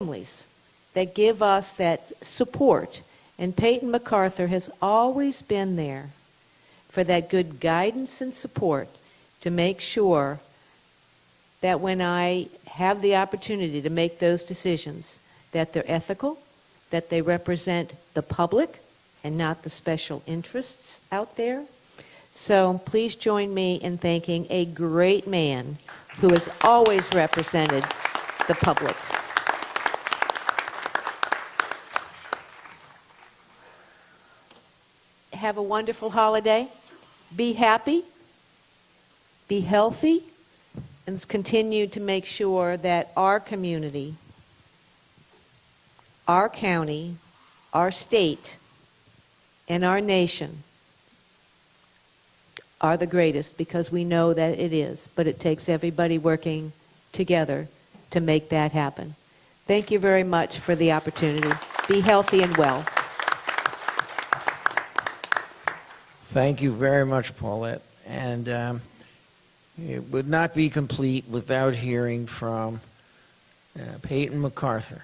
families that give us that support. And Peyton MacArthur has always been there for that good guidance and support to make sure that when I have the opportunity to make those decisions, that they're ethical, that they represent the public and not the special interests out there. So please join me in thanking a great man who has always represented the public. Have a wonderful holiday. Be happy, be healthy, and let's continue to make sure that our community, our county, our state, and our nation are the greatest, because we know that it is, but it takes everybody working together to make that happen. Thank you very much for the opportunity. Be healthy and well. Thank you very much, Paulette. And it would not be complete without hearing from Peyton MacArthur.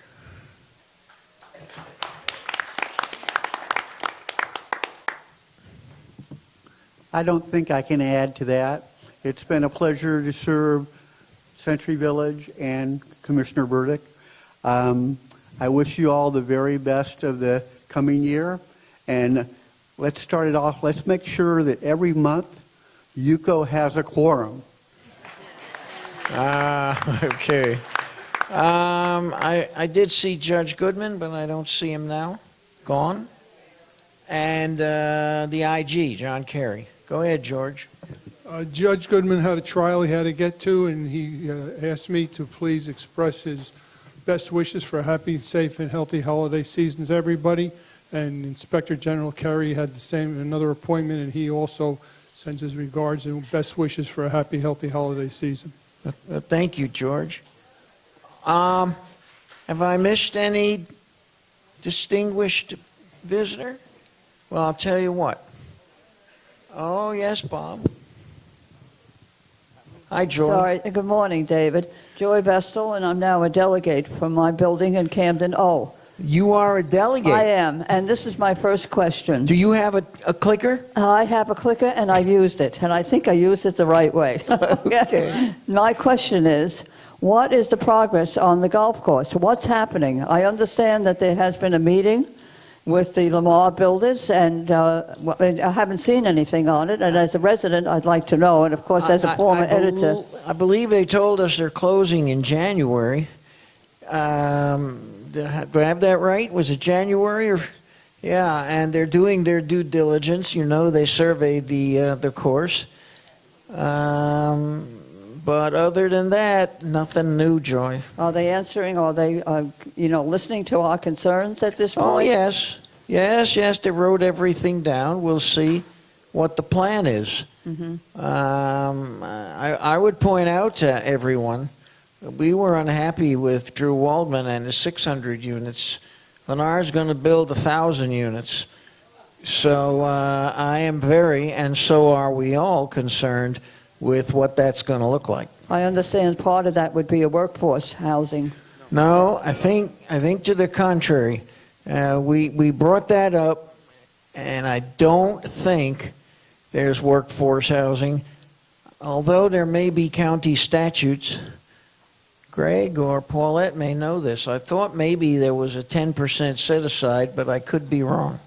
I don't think I can add to that. It's been a pleasure to serve Century Village and Commissioner Burdick. I wish you all the very best of the coming year. And let's start it off. Let's make sure that every month UCO has a quorum. Okay. I did see Judge Goodman, but I don't see him now. Gone. And the IG, John Kerry. Go ahead, George. Judge Goodman had a trial he had to get to, and he asked me to please express his best wishes for a happy, safe, and healthy holiday season to everybody. And Inspector General Kerry had the same, another appointment, and he also sends his regards and best wishes for a happy, healthy holiday season. Thank you, George. Have I missed any distinguished visitor? Well, I'll tell you what. Oh, yes, Bob. Hi, Joy. Sorry. Good morning, David. Joy Vestal, and I'm now a delegate from my building in Camden O. You are a delegate. I am, and this is my first question. Do you have a clicker? I have a clicker, and I used it, and I think I used it the right way. Okay. My question is, what is the progress on the golf course? What's happening? I understand that there has been a meeting with the Lamar builders, and I haven't seen anything on it, and as a resident, I'd like to know, and of course, as a former editor. I believe they told us they're closing in January. Do I have that right? Was it January? Or yeah, and they're doing their due diligence. You know, they surveyed the course. But other than that, nothing new, Joy. Are they answering? Are they, listening to our concerns at this point? Oh, yes. Yes, they wrote everything down. We'll see what the plan is. Mm-hmm. I would point out to everyone, we were unhappy with Drew Waldman and his 600 units. Lennar's going to build 1,000 units. So I am very, and so are we all, concerned with what that's going to look like. I understand part of that would be a workforce housing. No, I think to the contrary. We brought that up, and I don't think there's workforce housing, although there may be county statutes. Greg or Paulette may know this. I thought maybe there was a 10% set aside, but I could be wrong.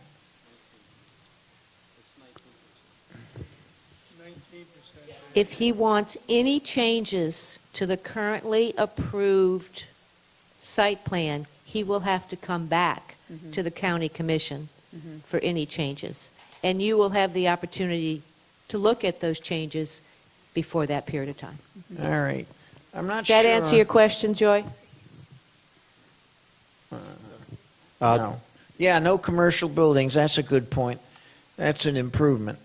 If he wants any changes to the currently approved site plan, he will have to come back to the county commission for any changes. And you will have the opportunity to look at those changes before that period of time. All right. I'm not Does that sure. answer your question, Joy? No. Yeah, no commercial buildings. That's a good point. That's an improvement.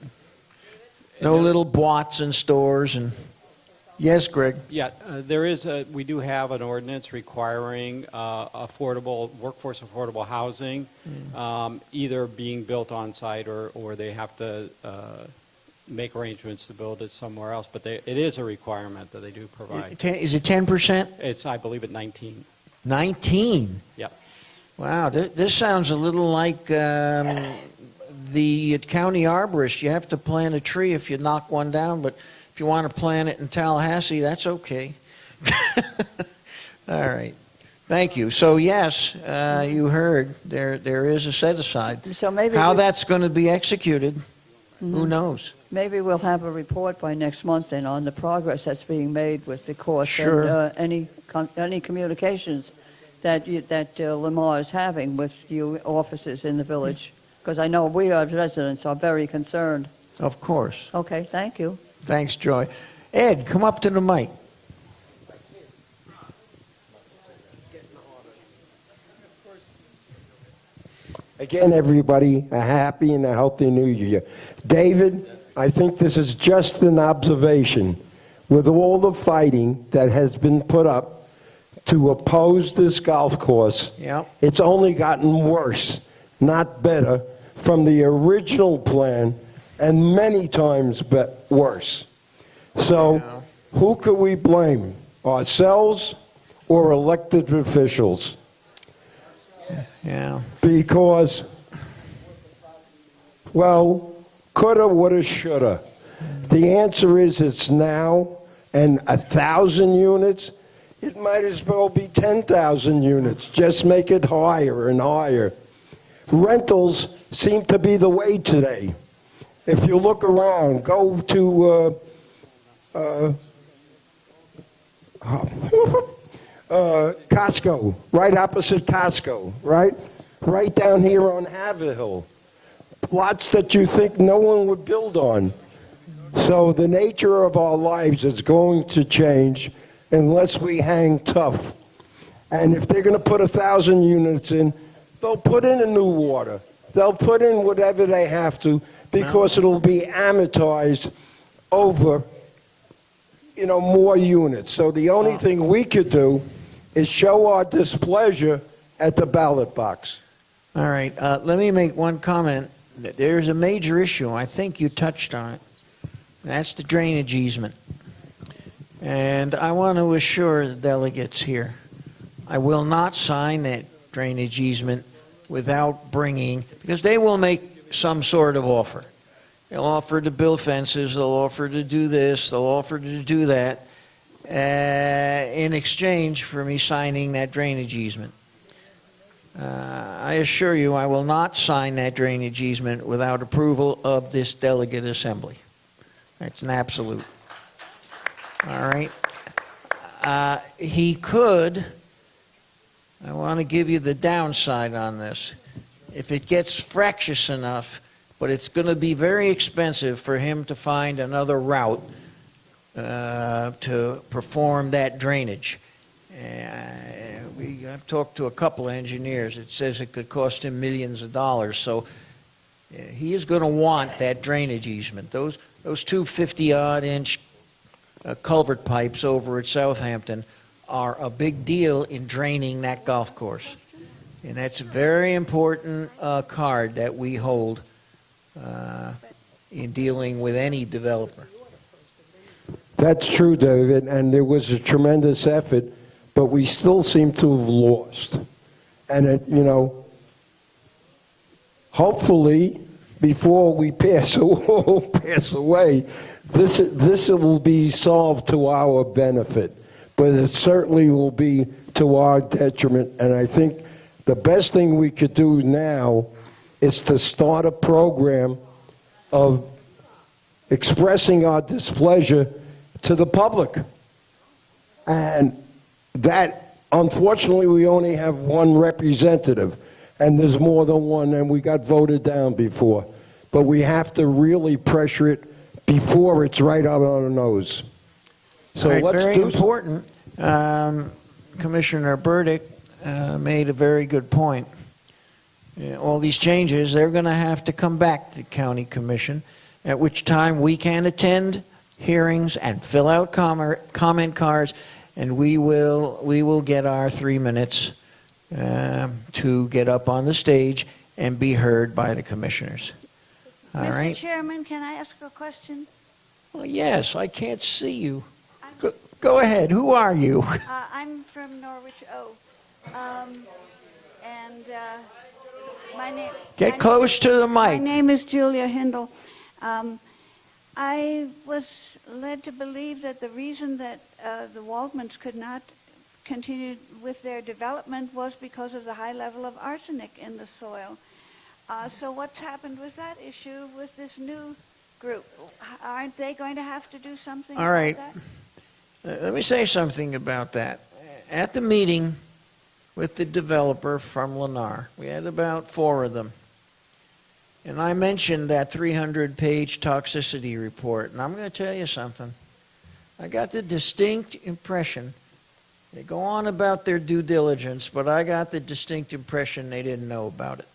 No little bots and stores and. Yes, Greg. Yeah, we do have an ordinance requiring workforce affordable housing, either being built on site or they have to make arrangements to build it somewhere else. But it is a requirement that they do provide. Is it 10%? It's, I believe, at 19. 19? Yep. Wow, this sounds a little like the county arborist. You have to plant a tree if you knock one down, but if you want to plant it in Tallahassee, that's okay. All right. Thank you. So yes, you heard there is a set aside. So maybe How we- that's going to be executed, who knows? Maybe we'll have a report by next month then on the progress that's being made with the course. Sure. And any communications that Lamar is having with you officers in the village. Because I know we as residents are very concerned. Of course. Okay, thank you. Thanks, Joy. Ed, come up to the mic. Again, everybody, a happy and a healthy new year. David, I think this is just an observation. With all the fighting that has been put up to oppose this golf course, Yep. it's only gotten worse, not better, from the original plan, and many times worse. So, who could we blame? Ourselves or elected officials? Yeah. Because, well, coulda, woulda, shoulda. The answer is it's now, and 1,000 units, it might as well be 10,000 units. Just make it higher and higher. Rentals seem to be the way today. If you look around, go to Costco, right opposite Costco, right? Right down here on Haverhill. Lots that you think no one would build on. So the nature of our lives is going to change unless we hang tough. And if they're going to put 1,000 units in, they'll put in a new water. They'll put in whatever they have to because it'll be amortized over, more units. So the only thing we could do is show our displeasure at the ballot box. All right. Let me make one comment. There's a major issue. I think you touched on it. That's the drainage easement. And I want to assure the delegates here, I will not sign that drainage easement without bringing, because they will make some sort of offer. They'll offer to build fences, they'll offer to do this, they'll offer to do that, in exchange for me signing that drainage easement. I assure you, I will not sign that drainage easement without approval of this delegate assembly. That's an absolute. All right. He could, I want to give you the downside on this. If it gets fractious enough, but it's going to be very expensive for him to find another route to perform that drainage. I've talked to a couple of engineers. It says it could cost him millions of dollars. So he is going to want that drainage easement. Those two 50-odd inch culvert pipes over at Southampton are a big deal in draining that golf course. And that's a very important card that we hold in dealing with any developer. That's true, David, and there was a tremendous effort, but we still seem to have lost. And, hopefully, before we pass away, this will be solved to our benefit, but it certainly will be to our detriment. And I think the best thing we could do now is to start a program of expressing our displeasure to the public. And that, unfortunately, we only have one representative, and there's more than one, and we got voted down before. But we have to really pressure it before it's right out on our nose. So All right, let's very do important. Commissioner Burdick made a very good point. All these changes, they're going to have to come back to the county commission, at which time we can attend hearings and fill out comment cards, and we will get our 3 minutes to get up on the stage and be heard by the commissioners. All right? Mr. Chairman, can I ask a question? Well, yes, I can't see you. Go ahead. Who are you? I'm from Norwich O. And my name... Get close to the My mic. name is Julia Hindle. I was led to believe that the reason that the Waldmans could not continue with their development was because of the high level of arsenic in the soil. So what's happened with that issue with this new group? Aren't they going to have to do something All about right. that? Let me say something about that. At the meeting with the developer from Lennar, we had about 4 of them. And I mentioned that 300-page toxicity report. And I'm going to tell you something. I got the distinct impression, they go on about their due diligence, but I got the distinct impression they didn't know about it.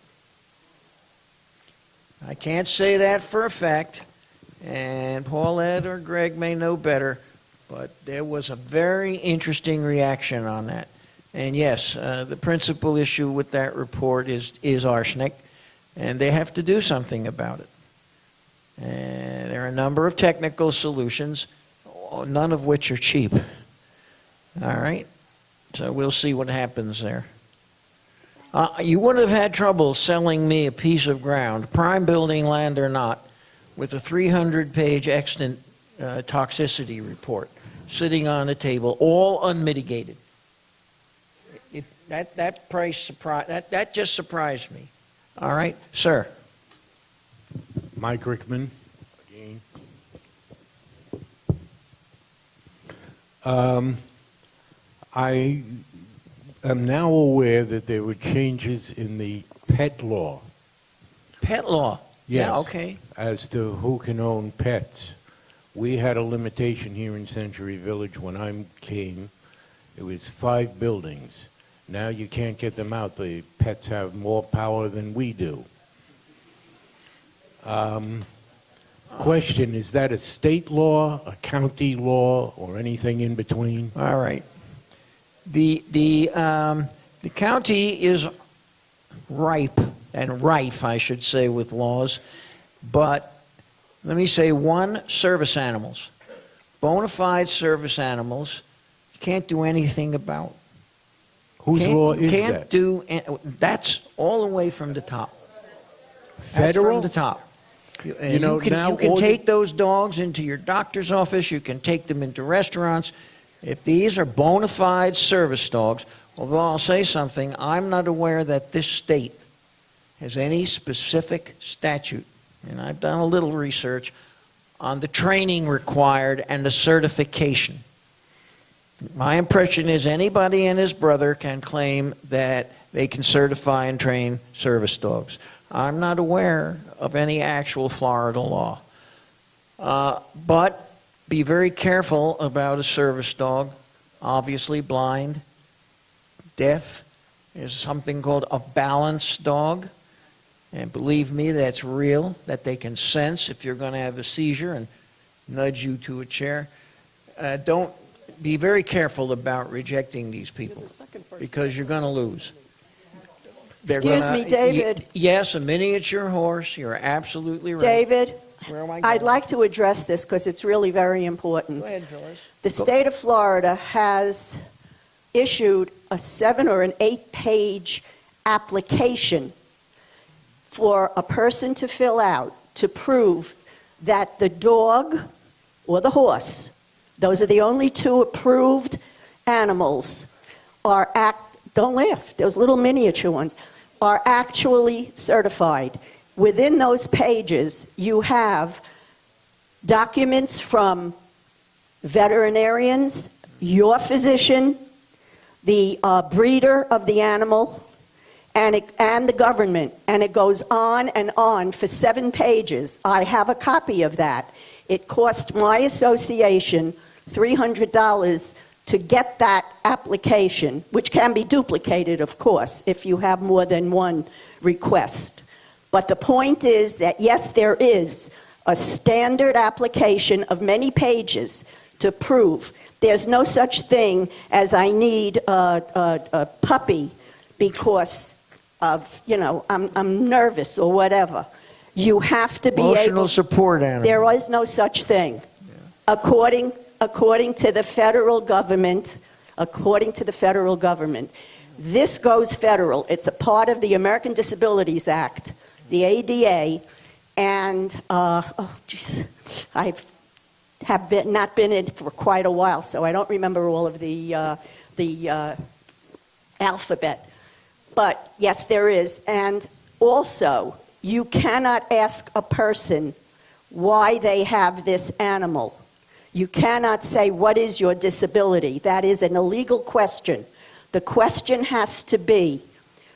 I can't say that for a fact, and Paulette or Greg may know better, but there was a very interesting reaction on that. And yes, the principal issue with that report is arsenic, and they have to do something about it. And there are a number of technical solutions, none of which are cheap. All right? So we'll see what happens there. You wouldn't have had trouble selling me a piece of ground, prime building land or not, with a 300-page extant toxicity report sitting on the table, all unmitigated. That price that just surprised me. All right, sir. Mike Rickman, again. I am now aware that there were changes in the pet law. Pet law. Yes, Yeah, okay. as to who can own pets. We had a limitation here in Century Village when I came. It was 5 buildings. Now you can't get them out. The pets have more power than we do. Question, is that a state law, a county law, or anything in between? All right. The county is ripe and rife, I should say, with laws, but let me say one, service animals. Bona fide service animals, you can't do anything about. Whose law is Can't that? do, that's all the way from the top. That's Federal? from the top. You know, now you can all the- take those dogs into your doctor's office, you can take them into restaurants. If these are bona fide service dogs, although I'll say something, I'm not aware that this state has any specific statute, and I've done a little research, on the training required and the certification. My impression is anybody and his brother can claim that they can certify and train service dogs. I'm not aware of any actual Florida law. But be very careful about a service dog. Obviously blind, deaf. There's something called a balance dog. And believe me, that's real, that they can sense if you're going to have a seizure and nudge you to a chair. Don't be very careful about rejecting these people because you're going to lose. They're Excuse me, David. Yes, a miniature horse. You're absolutely right. David, Where am I I'd going? like to address this because it's really very important. Go ahead, Phyllis. The state of Florida has issued a 7 or an 8-page application for a person to fill out to prove that the dog or the horse, those are the only 2 approved animals, don't laugh, those little miniature ones, are actually certified. Within those pages, you have documents from veterinarians, your physician, the breeder of the animal, and the government, and it goes on for 7 pages. I have a copy of that. It cost my association $300 to get that application, which can be duplicated, of course, if you have more than one request. But the point is that, yes, there is a standard application of many pages to prove. There's no such thing as I need a puppy because of, I'm nervous or whatever. You have to be Emotional support animal. There is no such thing. According to the federal government, This goes federal. It's a part of the American Disabilities Act, the ADA, and, I have not been in for quite a while, so I don't remember all of the alphabet. But yes, there is. And also, you cannot ask a person why they have this animal. You cannot say, what is your disability? That is an illegal question. The question has to be,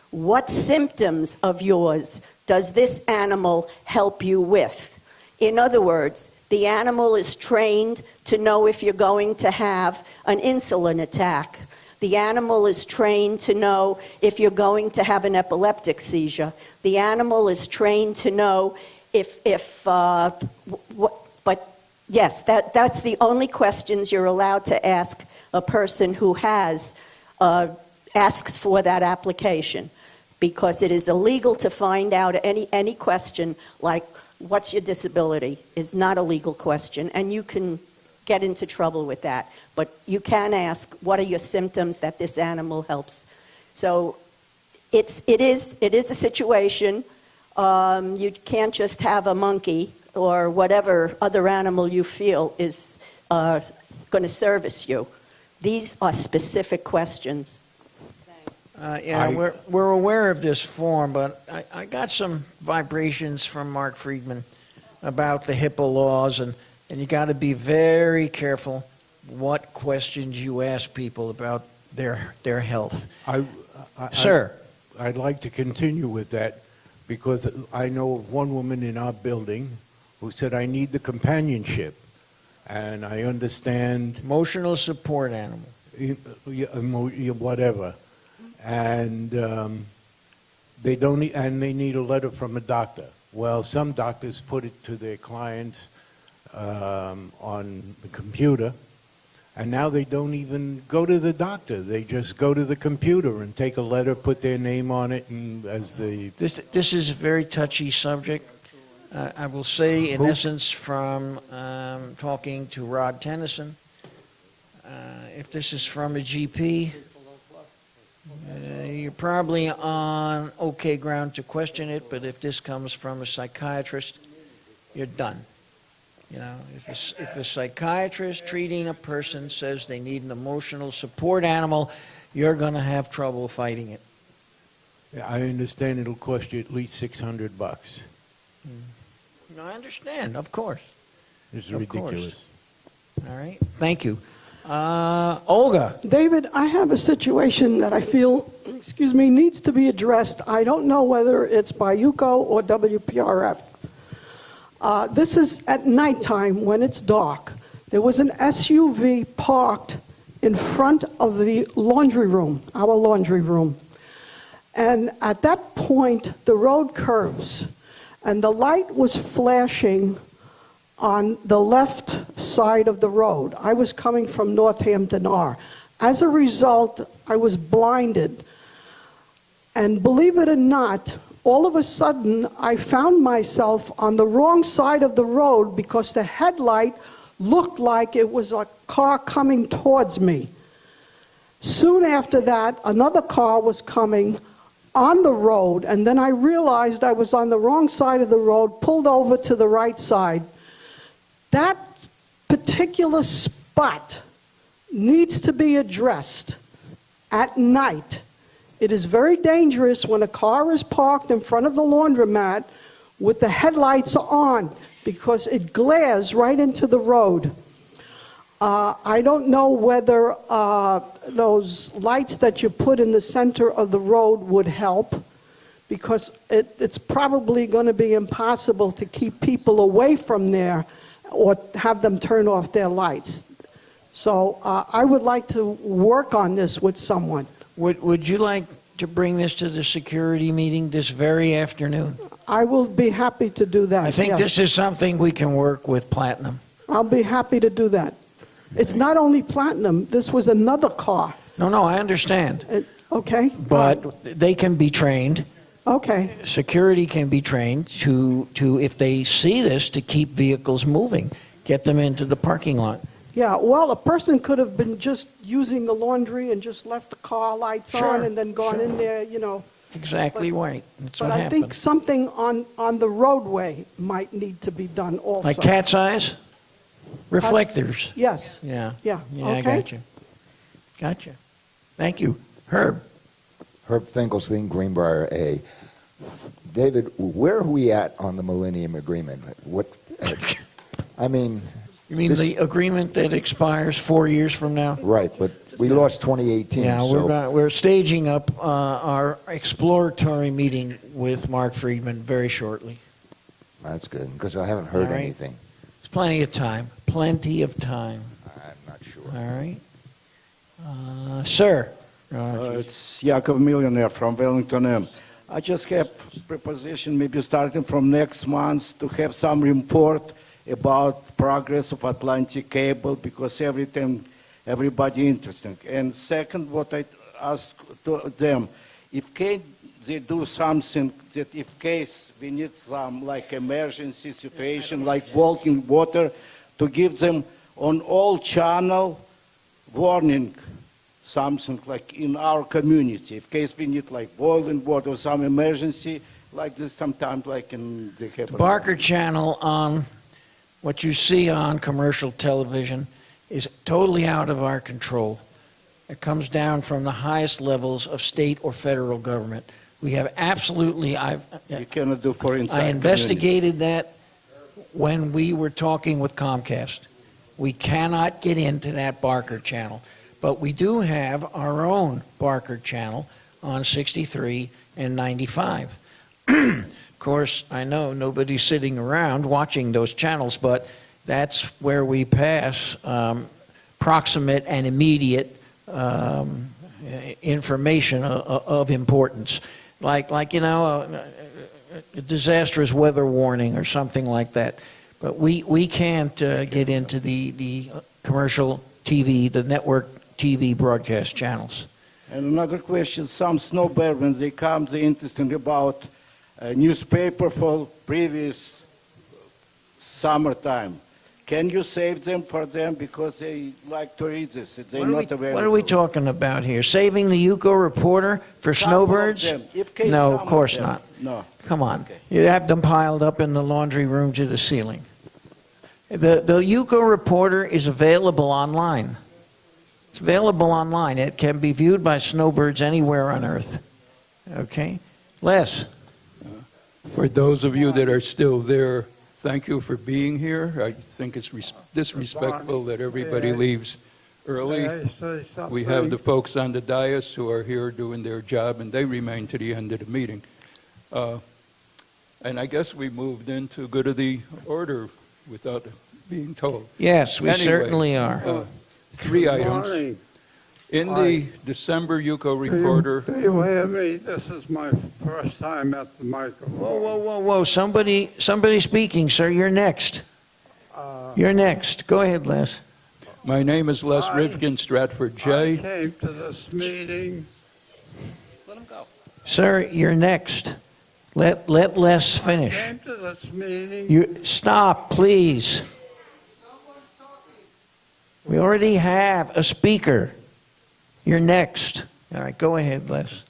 what symptoms of yours does this animal help you with? In other words, the animal is trained to know if you're going to have an insulin attack. The animal is trained to know if you're going to have an epileptic seizure. The animal is trained to know but yes, that's the only questions you're allowed to ask a person who asks for that application, because it is illegal to find out any question like, what's your disability, is not a legal question, and you can get into trouble with that. But you can ask, what are your symptoms that this animal helps? So it is a situation. You can't just have a monkey or whatever other animal you feel is going to service you. These are specific questions. Yeah, we're aware of this form, but I got some vibrations from Mark Friedman about the HIPAA laws, and you got to be very careful what questions you ask people about their health. Sir. I'd like to continue with that, because I know of one woman in our building who said, I need the companionship. And I understand Emotional support animal. whatever. And they don't, and they need a letter from a doctor. Well, some doctors put it to their clients on the computer, and now they don't even go to the doctor. They just go to the computer and take a letter, put their name on it, and as the This is a very touchy subject. I will say, in essence, from talking to Rod Tennyson, if this is from a GP, you're probably on okay ground to question it, but if this comes from a psychiatrist, you're done. You know, if a psychiatrist treating a person says they need an emotional support animal, you're going to have trouble fighting it. I understand it'll cost you at least $600. No, I understand, of course. It's Of course. ridiculous. All right, thank you. Olga. David, I have a situation that I feel, needs to be addressed. I don't know whether it's by UCO or WPRF. This is at nighttime when it's dark. There was an SUV parked in front of the laundry room, our laundry room. And at that point, the road curves, and the light was flashing on the left side of the road. I was coming from Northampton R. As a result, I was blinded. And believe it or not, all of a sudden, I found myself on the wrong side of the road because the headlight looked like it was a car coming towards me. Soon after that, another car was coming on the road, and then I realized I was on the wrong side of the road, pulled over to the right side. That particular spot needs to be addressed at night. It is very dangerous when a car is parked in front of the laundromat with the headlights on, because it glares right into the road. I don't know whether those lights that you put in the center of the road would help, because it's probably going to be impossible to keep people away from there or have them turn off their lights. So I would like to work on this with someone. Would you like to bring this to the security meeting this very afternoon? I will be happy to do that. I think yes. this is something we can work with Platinum. I'll be happy to do that. It's not only Platinum. This was another car. No, I understand. Okay? But they can be trained. Okay. Security can be trained to if they see this, to keep vehicles moving, get them into the parking lot. Yeah, well, a person could have been just using the laundry and just left the car lights Sure, on and then gone in there, you know. Exactly right. That's But what I think happened. something on the roadway might need to be done also. Like cat's eyes? Reflectors? Yes. Yeah. Yeah, Yeah, I okay. got you. Gotcha. Thank you. Herb? Herb Finkelstein, Greenbrier A. David, where are we at on the Millennium Agreement? I mean... You mean this- the agreement that expires 4 years from now? Right, but we lost 2018, Yeah, so... we're staging up our exploratory meeting with Mark Friedman very shortly. That's good, because I haven't heard All right. anything. It's plenty of time. Plenty of time. I'm not sure. All right. Sir? It's Yakov Millionaire from Wellington M. I just have proposition, maybe starting from next month, to have some report about progress of Atlantic Cable, because everybody interested. And second, what I ask to them, if they do something that if case we need some like emergency situation, like boiling water, to give them on all channel warning, something like in our community, in case we need like boiling water or some emergency, like this sometimes like in the The Barker Channel on what you see on commercial television is totally out of our control. It comes down from the highest levels of state or federal government. We have absolutely, You cannot do for inside I investigated that when we were talking with Comcast. We cannot get into that Barker channel. But we do have our own Barker channel on 63 and 95. Of course, I know nobody's sitting around watching those channels, but that's where we pass proximate and immediate information of importance. Like you know, a disastrous weather warning or something like that. But we can't get into the commercial TV, the network TV broadcast channels. And another question, some snowbird, when they come, they're interested about a newspaper for previous summertime. Can you save them for them because they like to read this? They're not available. What are we talking about here? Saving the Yuko Reporter for Some of snowbirds? them. If case No, some of course them. not. No. Come on. Okay. You have them piled up in the laundry room to the ceiling. The Yuko Reporter is available online. It's available online. It can be viewed by snowbirds anywhere on Earth. Okay? Les? For those of you that are still there, thank you for being here. I think it's disrespectful that everybody leaves early. We have the folks on the dais who are here doing their job, and they remain to the end of the meeting. And I guess we moved into good of the order without being told. Yes, we Anyway, certainly are. 3 items. In the December Yuko Reporter, Do you hear me? This is my first time at the microphone. Whoa. Somebody speaking, sir. You're next. You're next. Go ahead, Les. my name is Les Rivkin, Stratford I J. came to this meeting. Sir, you're next. Let Les finish. Came to this meeting. You stop, please. We already have a speaker. You're next. All right, go ahead, Les.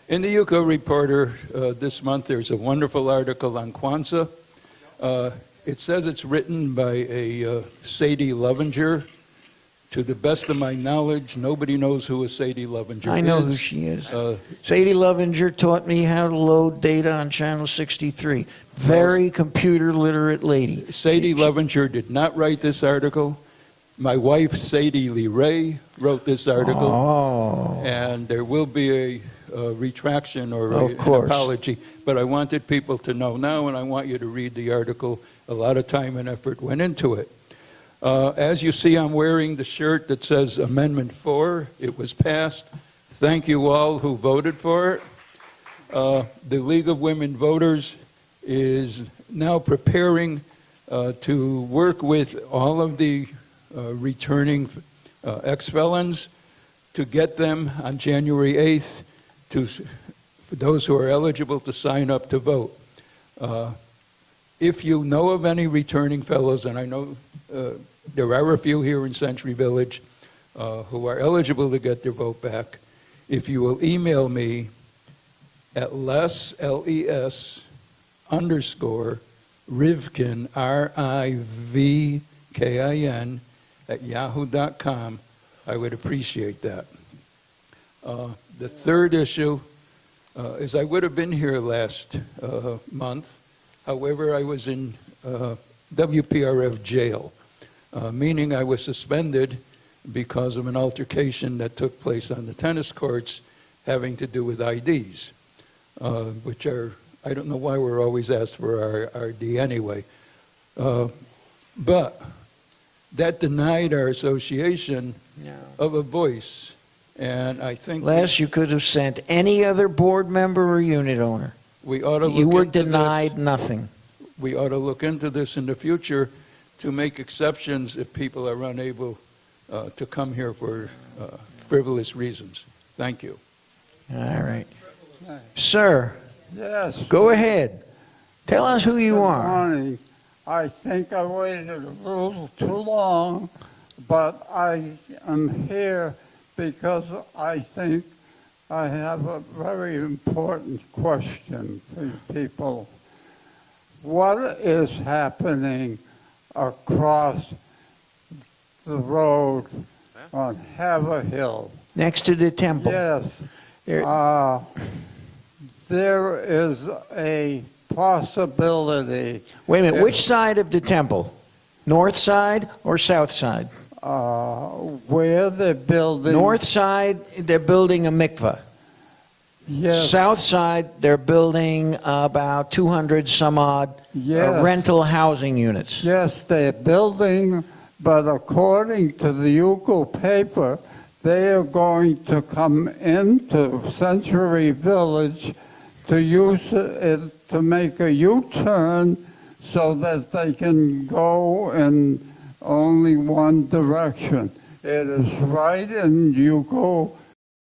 In the Yuko Reporter this month, there's a wonderful article on Kwanzaa. It says it's written by a Sadie Lovinger. To the best of my knowledge, nobody knows who a Sadie Lovinger is. I know who she is. Sadie Lovinger taught me how to load data on Channel 63. Very computer literate lady. Sadie Lovinger did not write this article. My wife, Sadie Lee Ray, wrote this article. Oh. And there will be a retraction or Of an course. apology. But I wanted people to know now, and I want you to read the article. A lot of time and effort went into it. As you see, I'm wearing the shirt that says Amendment 4. It was passed. Thank you all who voted for it. The League of Women Voters is now preparing to work with all of the returning ex-felons to get them on January 8th for those who are eligible to sign up to vote. If you know of any returning fellows, and I know there are a few here in Century Village who are eligible to get their vote back. If you will email me at les_Rivkin, RIVKIN, at yahoo.com, I would appreciate that. The third issue is I would have been here last month. However, I was in WPRF jail, meaning I was suspended because of an altercation that took place on the tennis courts having to do with IDs, which are, I don't know why we're always asked for our ID anyway. But that denied our association of a voice. And I think Les, you could have sent any other board member or unit owner. we ought to look You were into denied this. nothing. We ought to look into this in the future to make exceptions if people are unable to come here for frivolous reasons. Thank you. All right. Sir, Yes. go ahead. Tell us who you Good are. morning. I think I waited a little too long, but I am here because I think I have a very important question for you people. What is happening across the road on Haverhill? Next to the temple. Yes. There- There is a possibility. Wait a minute, if- which side of the temple? North side or south side? Where they're building. North side, they're building a mikveh. Yes. South side, they're building about 200 some odd Yes. rental housing units. Yes, they're building, but according to the Yuko paper, they are going to come into Century Village to use it to make a U-turn so that they can go in only one direction. It is right in Yuko